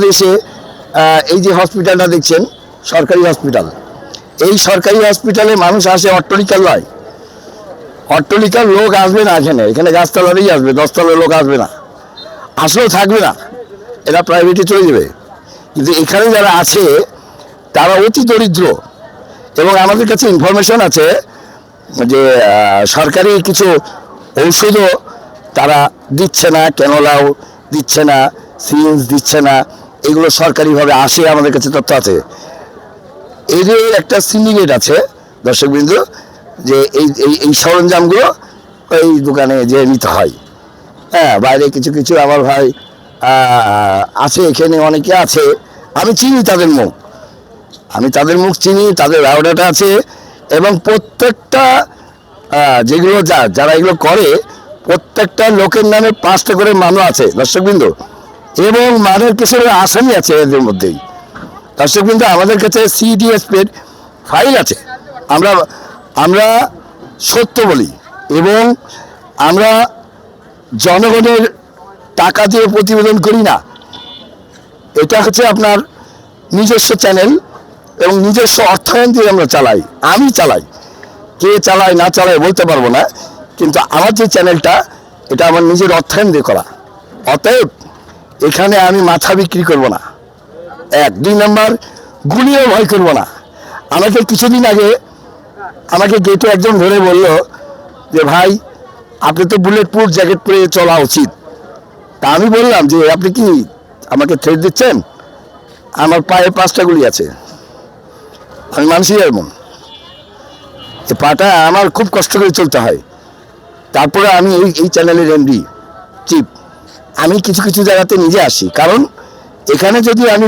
দেশে এই যে হসপিটালটা দেখছেন সরকারি হসপিটাল, এই সরকারি হসপিটালে মানুষ আসে অট্টালিকার নয়, অট্টালিকার লোক আসবে না, এখানে গাছতলারই আসবে, 10 তলার লোক আসবে না, আসলেও থাকবে না, এরা প্রাইভেটে চলে যাবে। কিন্তু এখানে যারা আছে তারা অতি দরিদ্র, এবং আমাদের কাছে ইনফরমেশন আছে যে সরকারি কিছু ঔষধও তারা দিচ্ছে না, ক্যানোলাও দিচ্ছে না, সিরিঞ্জ দিচ্ছে না, এগুলো সরকারিভাবে আসে, আমাদের কাছে তথ্য আছে। এদের একটা সিন্ডিকেট আছে দর্শকবৃন্দ, যে এই এই সরঞ্জামগুলো এই দোকানে যে নিতে হয়। হ্যাঁ, বাইরে কিছু কিছু আমার ভাই আছে, এখানে অনেকে আছে, আমি চিনি তাদের মুখ, আমি তাদের মুখ চিনি, তাদের বায়োডাটা আছে, এবং প্রত্যেকটা যেগুলো যারা এগুলো করে প্রত্যেকটা লোকের নামে 5টা করে মামলা আছে দর্শকবৃন্দ, এবং মানের কিছু আসামি আছে এদের মধ্যেই দর্শকবৃন্দ। আমাদের কাছে সিডিএসপির ফাইল আছে, আমরা আমরা সত্য বলি, এবং আমরা জনগণের টাকা দিয়ে প্রতিবেদন করি না। এটা হচ্ছে আপনার নিজস্ব চ্যানেল এবং নিজস্ব অর্থায়ন দিয়ে আমরা চালাই, আমি চালাই, কে চালায় না চালায় বলতে পারবো না, কিন্তু আমার যে চ্যানেলটা এটা আমার নিজের অর্থায়ন দিয়ে করা। অতএব এখানে আমি মাথা বিক্রি করব না, 1 2 নম্বর গুলিও ভয় করব না। আমাকে কিছুদিন আগে আমাকে গেটে একজন ধরে বলল যে ভাই আপনি তো বুলেট প্রুফ জ্যাকেট পরে চলা উচিত। তা আমি বললাম যে আপনি কি আমাকে থ্রেট দিচ্ছেন? আমার পায়ে 5টা গুলি আছে, আমি মানুষই এমন, এই পাটা আমার খুব কষ্ট করে চলতে হয়। তারপরে আমি এই চ্যানেলের এমডি চিফ, আমি কিছু কিছু জায়গাতে নিজে আসি, কারণ এখানে যদি আমি